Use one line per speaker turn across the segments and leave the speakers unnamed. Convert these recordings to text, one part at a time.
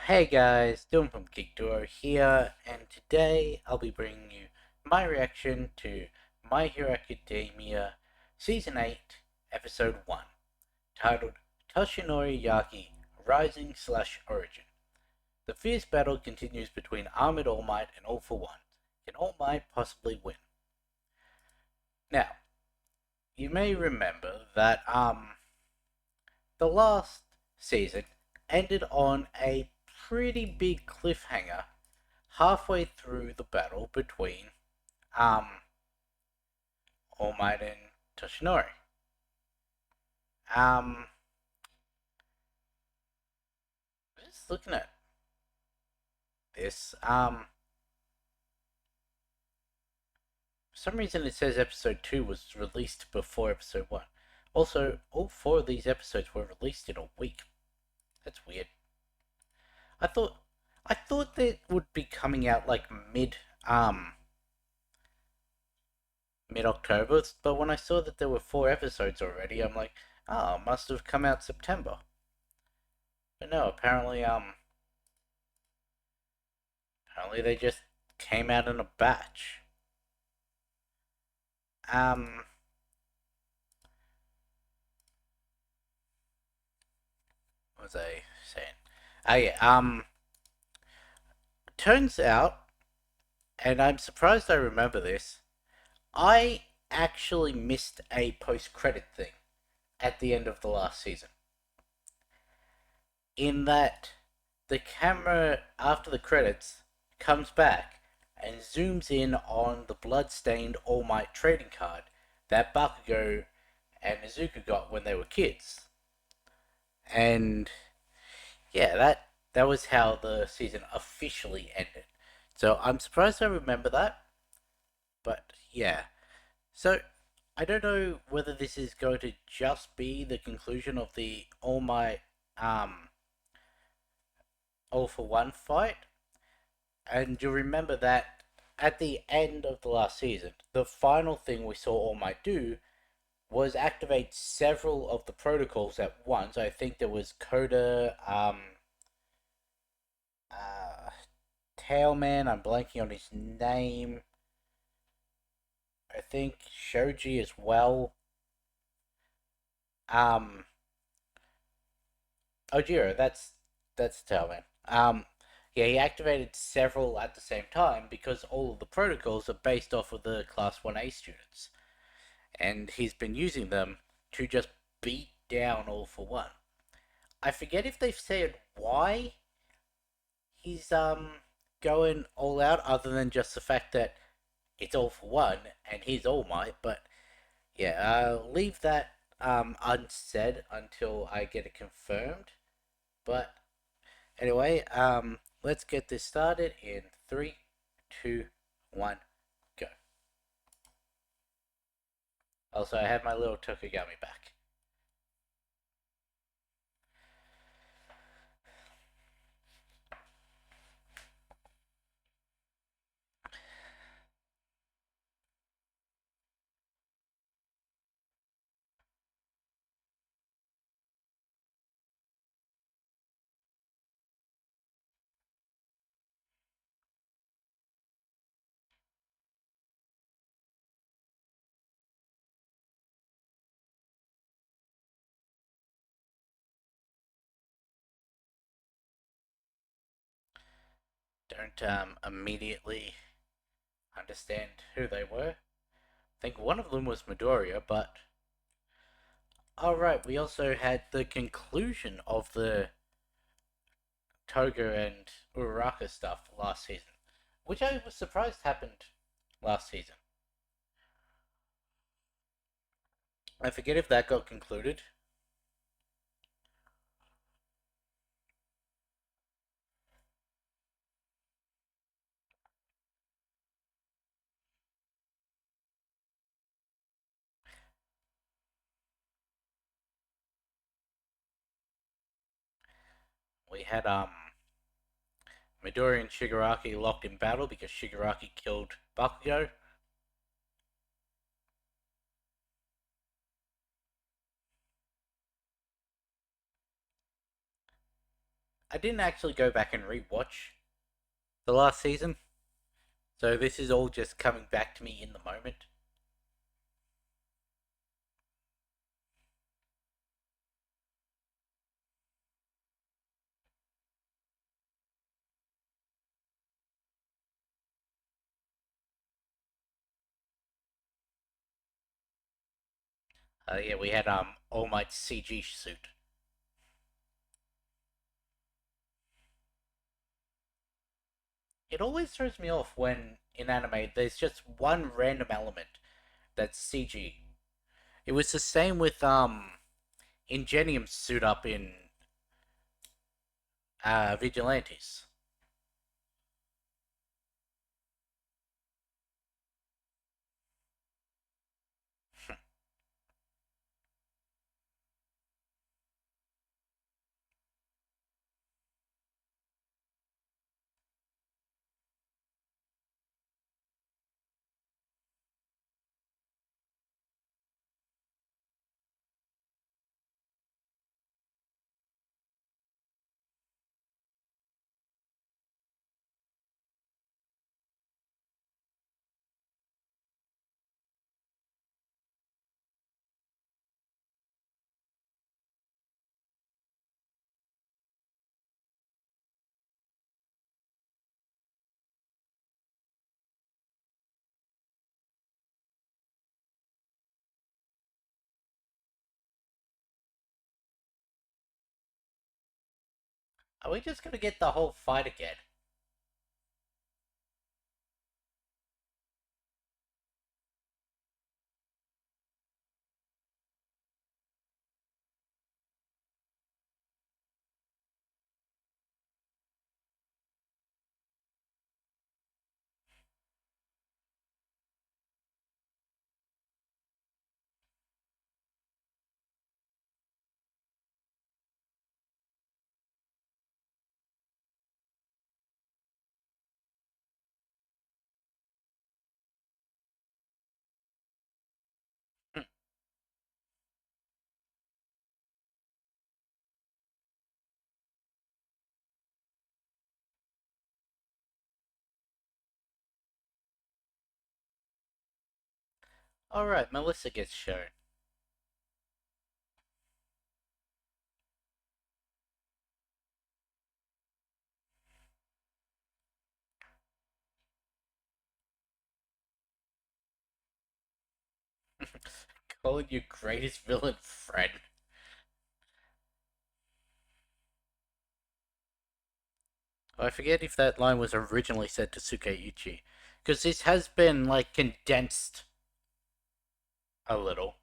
Hey guys, Dylan from Geek Duo here, and today I'll be bringing you my reaction to My Hero Academia Season 8, Episode 1, titled Toshinori Yagi Rising/Origin. The fierce battle continues between Armored All Might and All for One. Can All Might possibly win? Now, you may remember that the last season ended on a pretty big cliffhanger halfway through the battle between um All Might and Toshinori. Um just looking at this, for some reason it says episode 2 was released before episode 1. Also, all 4 of these episodes were released in a week. That's weird. I thought I thought they would be coming out like mid October, but when I saw that there were 4 episodes already, I'm like, oh, must have come out September. But no, apparently they just came out in a batch. Um, what was I saying? Oh yeah, turns out, and I'm surprised I remember this, I actually missed a post-credit thing at the end of the last season. In that, the camera, after the credits, comes back and zooms in on the blood-stained All Might trading card that Bakugo and Izuku got when they were kids. And yeah, that was how the season officially ended. So I'm surprised I remember that, but yeah. So I don't know whether this is going to just be the conclusion of the All Might All for One fight, and you remember that at the end of the last season, the final thing we saw All Might do was activate several of the protocols at once. I think there was Coda, uh, Tailman. I'm blanking on his name. I think Shoji as well. Um, Ojiro. That's Tailman. Yeah, he activated several at the same time because all of the protocols are based off of the Class 1A students, and he's been using them to just beat down All for One. I forget if they've said why he's going all out, other than just the fact that it's All for One and he's All Might. But yeah, I'll leave that unsaid until I get it confirmed. But anyway, let's get this started in three, two, one, go. Also, I have my little Tokugami back. Don't immediately understand who they were. I think one of them was Midoriya, but alright, we also had the conclusion of the Toga and Uraraka stuff last season, which I was surprised happened last season. I forget if that got concluded. We had Midori and Shigaraki locked in battle because Shigaraki killed Bakugo. I didn't actually go back and rewatch the last season, so this is all just coming back to me in the moment. Yeah, we had All Might's CG suit. It always throws me off when in anime there's just one random element that's CG. It was the same with Ingenium's suit up in Vigilantes. Are we just gonna get the whole fight again? Hmm. Alright, Melissa gets shown. Calling your greatest villain friend. I forget if that line was originally said to Sukeiichi, because this has been like condensed a little.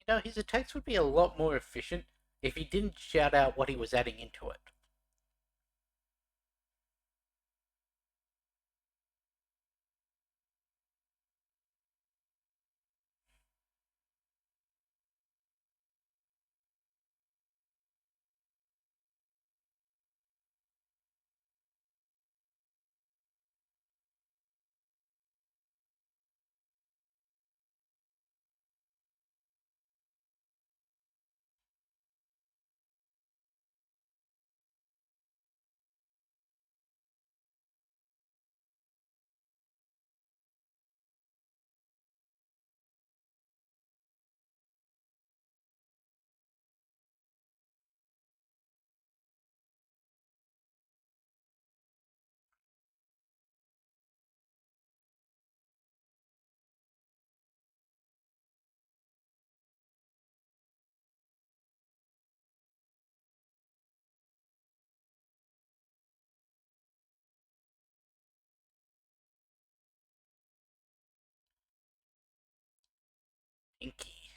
You know, his attacks would be a lot more efficient if he didn't shout out what he was adding into it. Inky.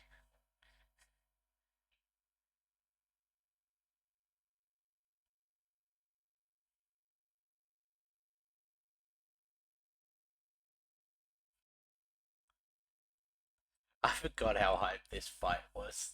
I forgot how hype this fight was.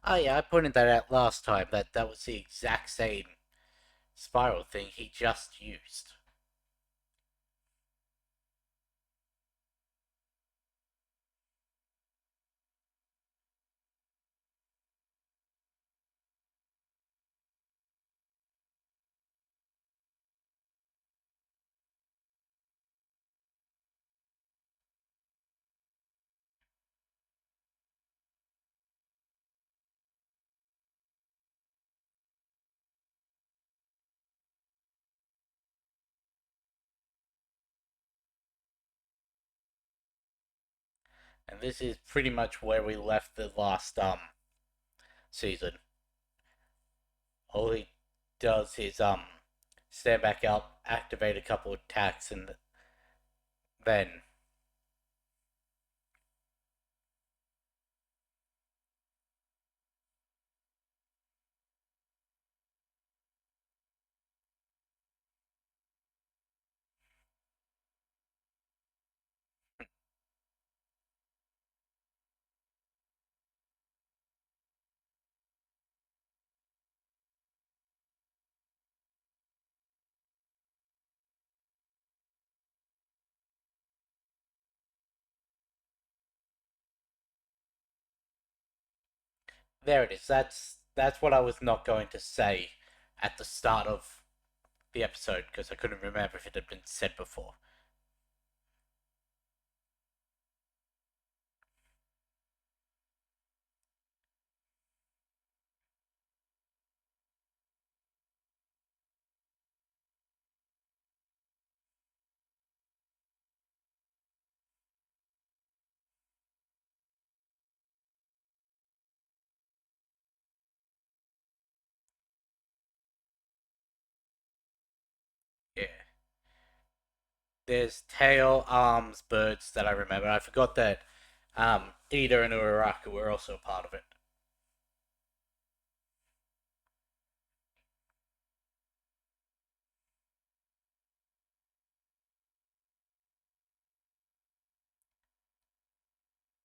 Oh yeah, I pointed that out last time that was the exact same spiral thing he just used. And this is pretty much where we left the last season. All he does is stand back up, activate a couple of attacks, and then there it is. That's what I was not going to say at the start of the episode because I couldn't remember if it had been said before. Yeah. There's tail, arms, birds that I remember. I forgot that Ida and Uraraka were also a part of it.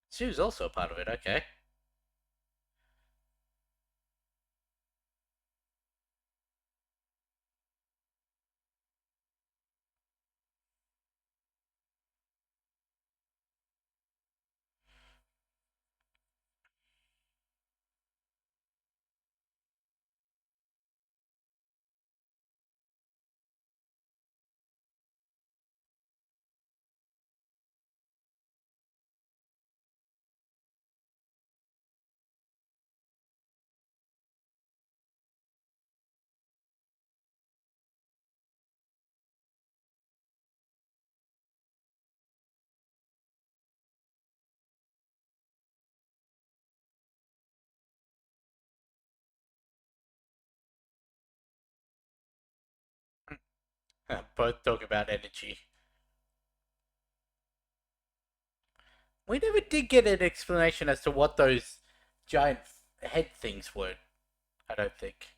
She was also a part of it, okay. Both talk about energy. We never did get an explanation as to what those giant head things were, I don't think.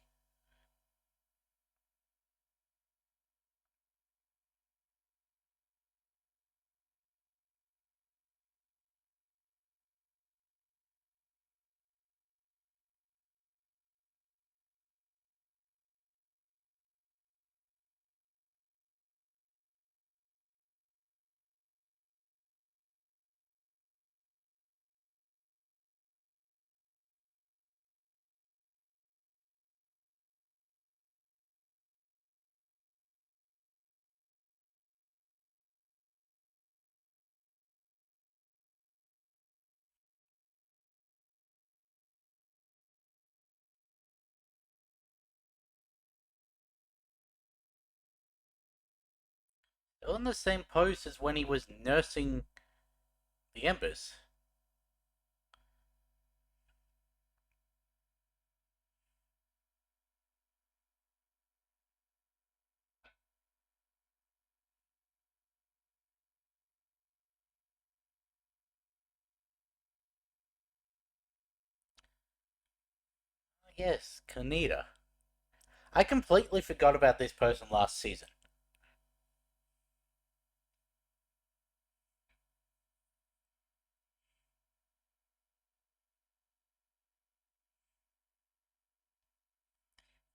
On the same pose as when he was nursing the embers. Yes, Kaneda. I completely forgot about this person last season.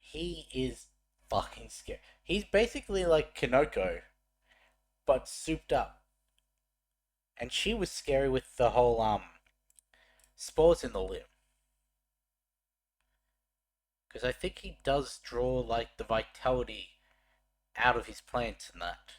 He is fucking scary. He's basically like Kanoko, but souped up. And she was scary with the whole spores in the limb. Because I think he does draw like the vitality out of his plants and that.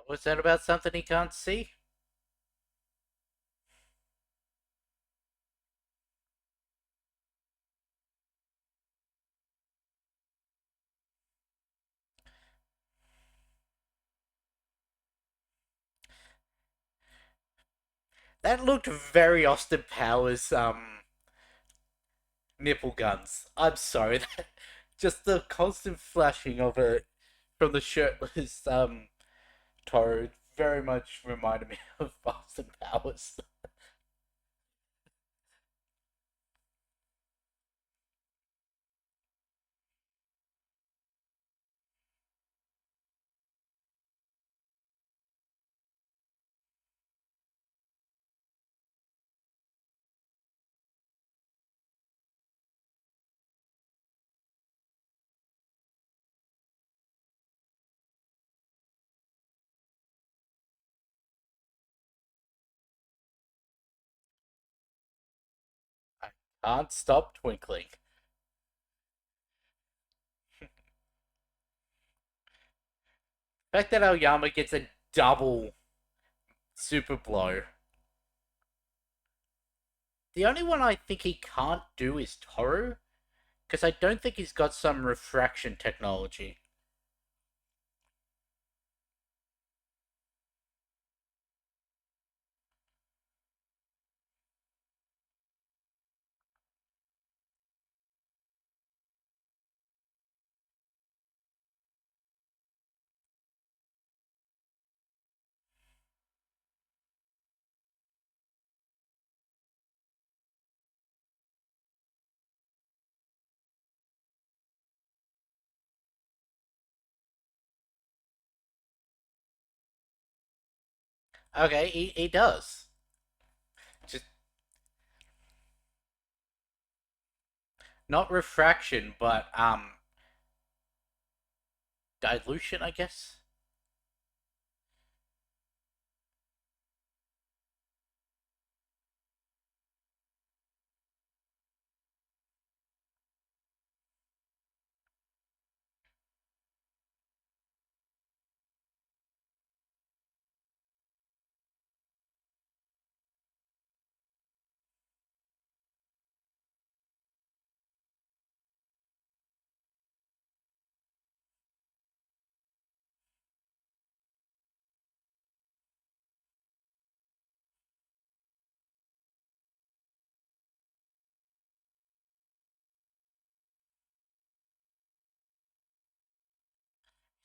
Was that about something he can't see? That looked very Austin Powers nipple guns. I'm sorry. Just the constant flashing of it from the shirtless Toad very much reminded me of Austin Powers. I can't stop twinkling. The fact that Aoyama gets a double super blow. The only one I think he can't do is Toru, because I don't think he's got some refraction technology. Okay, he does. Just not refraction, but dilution, I guess.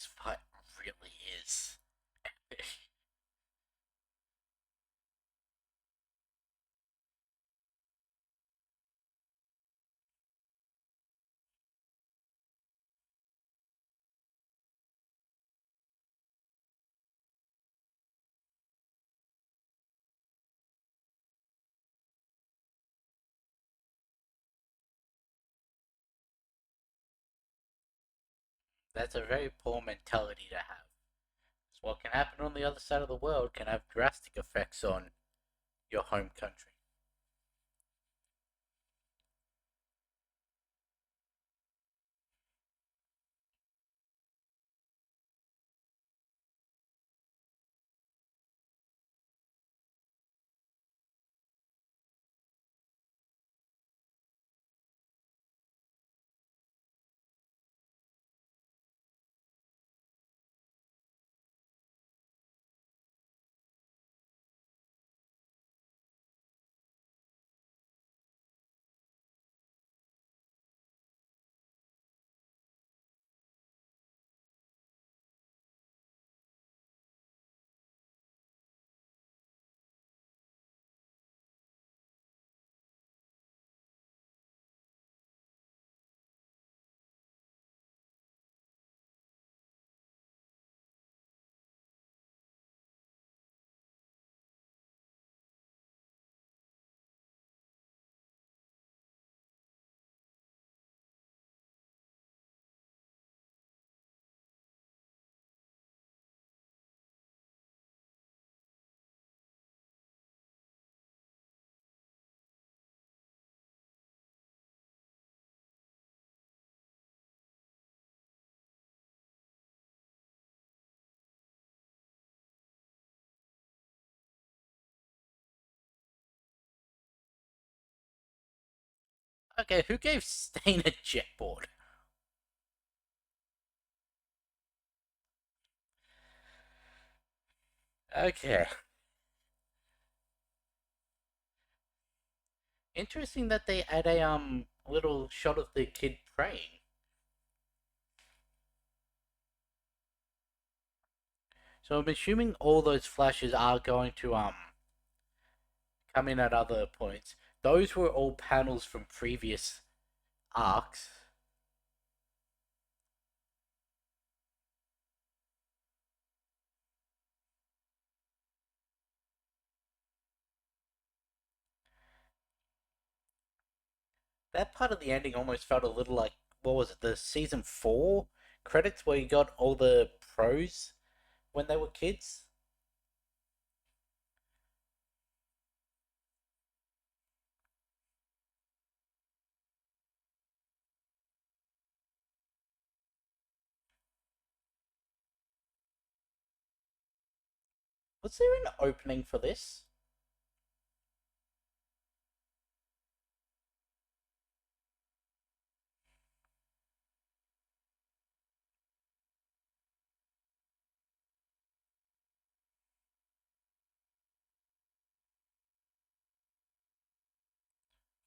this fight really is. That's a very poor mentality to have. What can happen on the other side of the world can have drastic effects on your home country. Okay, who gave Stain a jetboard? Okay. Interesting that they add a little shot of the kid praying. So I'm assuming all those flashes are going to come in at other points. Those were all panels from previous arcs. That part of the ending almost felt a little like, what was it, the season 4 credits where you got all the pros when they were kids? Was there an opening for this?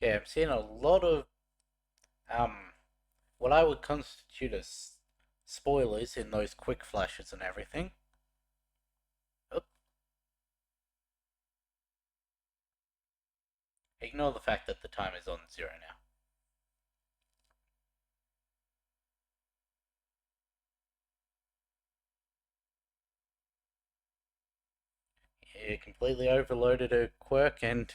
Yeah, I'm seeing a lot of um what I would constitute as spoilers in those quick flashes and everything. Oh, ignore the fact that the time is on zero now. It completely overloaded a quirk, and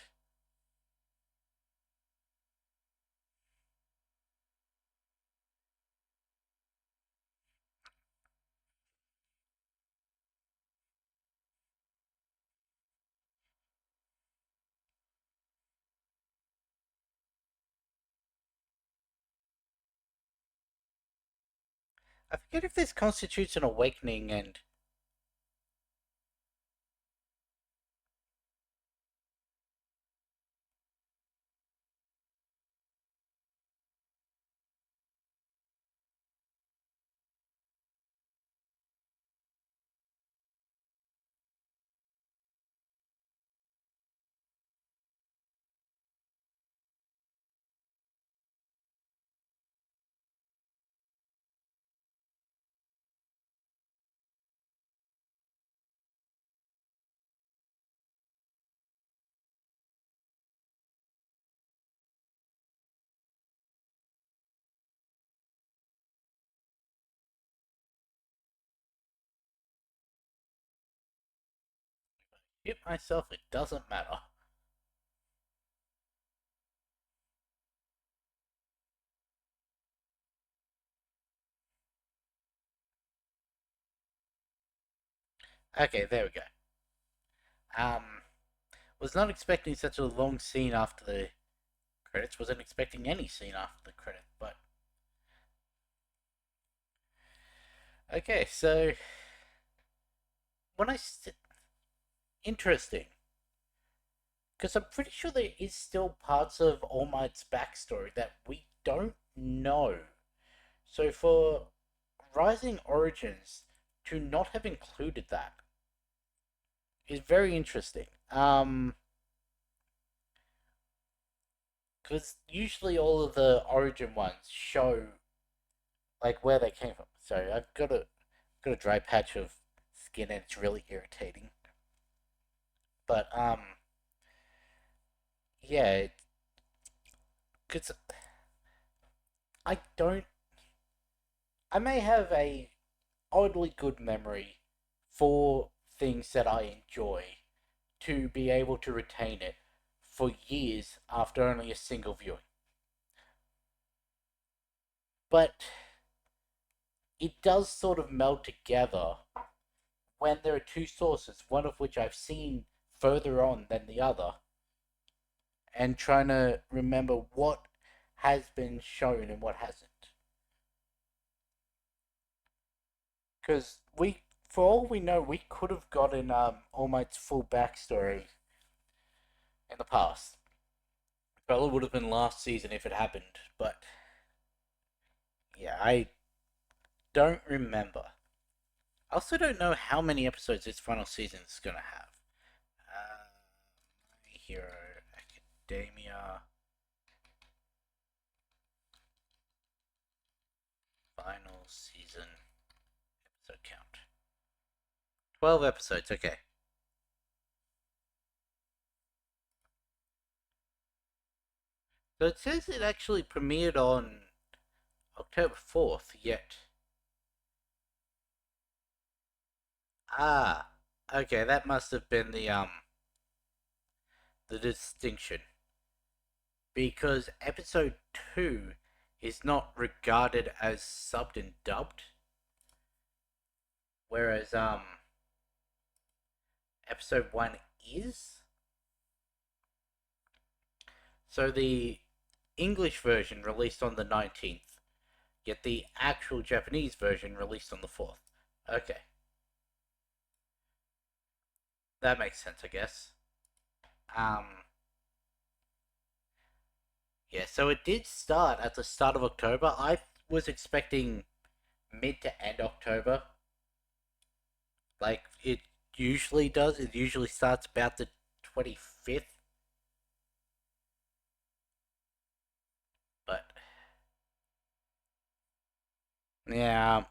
I forget if this constitutes an awakening. And Hit myself, it doesn't matter. Okay, there we go. Was not expecting such a long scene after the credits. Wasn't expecting any scene after the credit, but okay. So when I interesting, because I'm pretty sure there is still parts of All Might's backstory that we don't know. So for Rising Origins to not have included that is very interesting. Because usually all of the Origin ones show like where they came from. Sorry, I've got a dry patch of skin and it's really irritating. But yeah, because I don't. I may have a oddly good memory for things that I enjoy to be able to retain it for years after only a single viewing. But it does sort of meld together when there are two sources, one of which I've seen further on than the other, and trying to remember what has been shown and what hasn't. Because for all we know, we could have gotten All Might's full backstory in the past. Probably would have been last season if it happened, but yeah, I don't remember. I also don't know how many episodes this final season is gonna have. My Hero Academia final season episode count. 12 episodes, okay. So it says it actually premiered on October 4th, yet. Ah, okay, that must have been the distinction. Because episode 2 is not regarded as subbed and dubbed, whereas episode 1 is. So the English version released on the 19th, yet the actual Japanese version released on the 4th. Okay. That makes sense, I guess. Um yeah, so it did start at the start of October. I was expecting mid to end October. Like it usually does. It usually starts about the 25th. But yeah,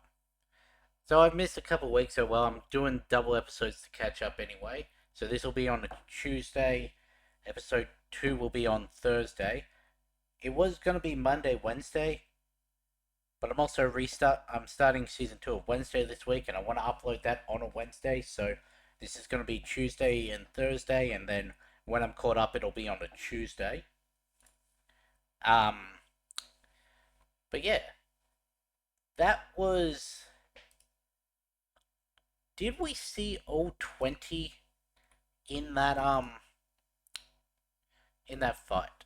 so I've missed a couple weeks. So well, I'm doing double episodes to catch up anyway. So this will be on a Tuesday. Episode 2 will be on Thursday. It was gonna be Monday, Wednesday, but I'm starting season 2 of Wednesday this week, and I want to upload that on a Wednesday. So this is gonna be Tuesday and Thursday, and then when I'm caught up, it'll be on a Tuesday. Um, but yeah, that was. Did we see all 20 in that fight?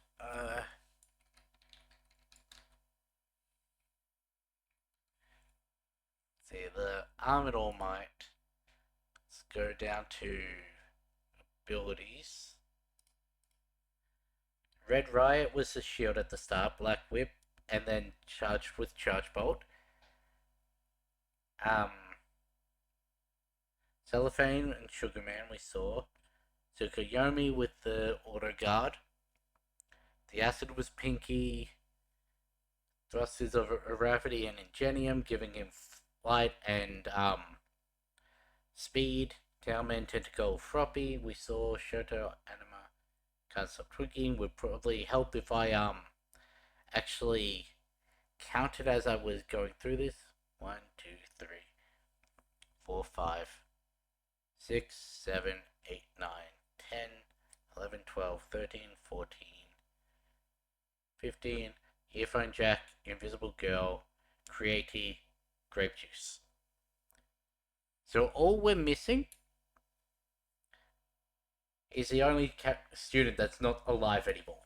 See the Armored All Might. Let's go down to abilities. Red Riot was the shield at the start, Black Whip, and then charged with Charge Bolt. Um, Cellophane and Sugarman we saw. Tsukuyomi with the Auto Guard. The Acid was Pinky. Thrusters of Gravity and Ingenium, giving him flight and speed. Tailman, Tentacle, Froppy. We saw Shoto, Anima, Can't Stop Tweaking. Would probably help if I actually counted as I was going through this. 1, 2, 3, 4, 5, 6, 7, 8, 9, 10, 11, 12, 13, 14, 15, Earphone Jack, Invisible Girl, Creaty, Grape Juice. So all we're missing is the only student that's not alive anymore.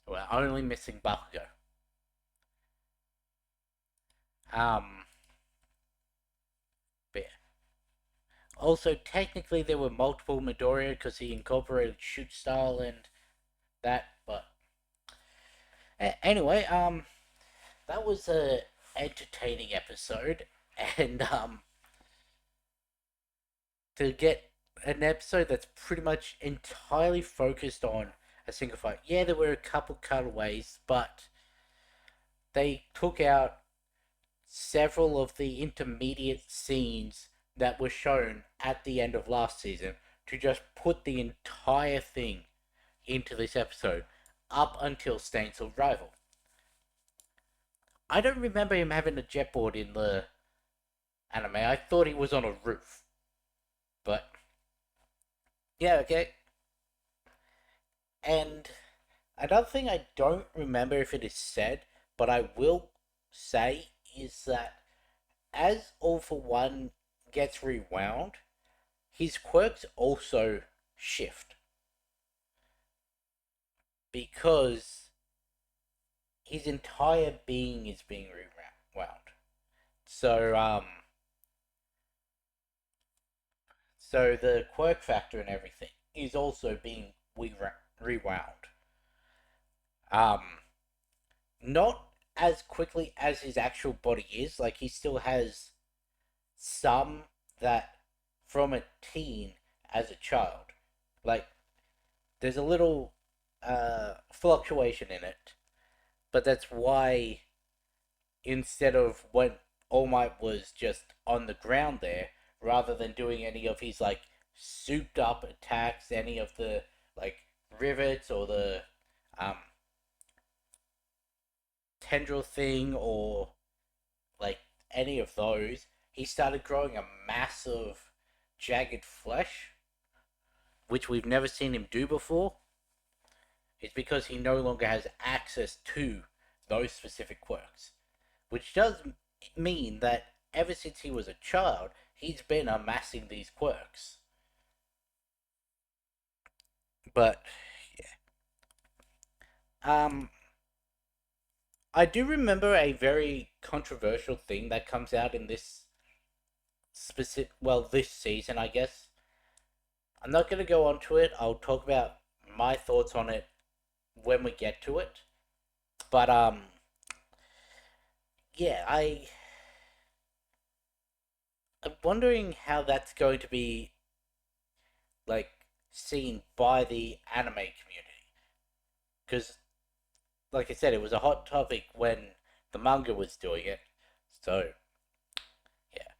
We're only missing Bakugo. But yeah. Also, technically, there were multiple Midoriya because he incorporated shoot style and that. But anyway, that was a entertaining episode, and to get an episode that's pretty much entirely focused on a single fight. Yeah, there were a couple cutaways, but they took out several of the intermediate scenes that were shown at the end of last season to just put the entire thing into this episode up until Stain's arrival. I don't remember him having a jetboard in the anime. I thought he was on a roof. But yeah, okay. And another thing I don't remember if it is said, but I will say is that as All for One gets rewound, his quirks also shift. Because his entire being is being rewound. So the quirk factor and everything is also being rewound. Um, not as quickly as his actual body is. Like, he still has some that from a teen as a child. Like, there's a little fluctuation in it. But that's why instead of when All Might was just on the ground there, rather than doing any of his like souped up attacks, any of the like rivets or the um tendril thing or like any of those, he started growing a massive jagged flesh, which we've never seen him do before. It's because he no longer has access to those specific quirks, which does mean that ever since he was a child, he's been amassing these quirks. But yeah, I do remember a very controversial thing that comes out in this this season, I guess. I'm not going to go on to it. I'll talk about my thoughts on it when we get to it. But yeah, I'm wondering how that's going to be like seen by the anime community, because like I said, it was a hot topic when the manga was doing it. So yeah.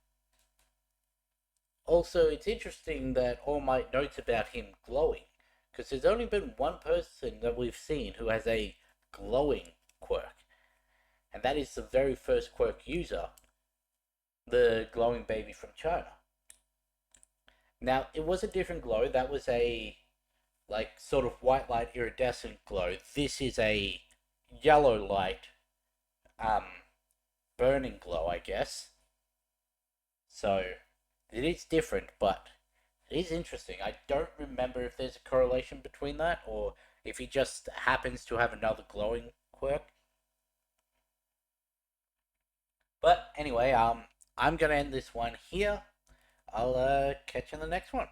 Also, it's interesting that All Might notes about him glowing, because there's only been one person that we've seen who has a glowing quirk, and that is the very first quirk user, the glowing baby from China. Now, it was a different glow. That was a like sort of white light iridescent glow. This is a yellow light, um, burning glow, I guess. So it is different, but it is interesting. I don't remember if there's a correlation between that or if he just happens to have another glowing quirk. But anyway, I'm gonna end this one here. I'll catch you in the next one.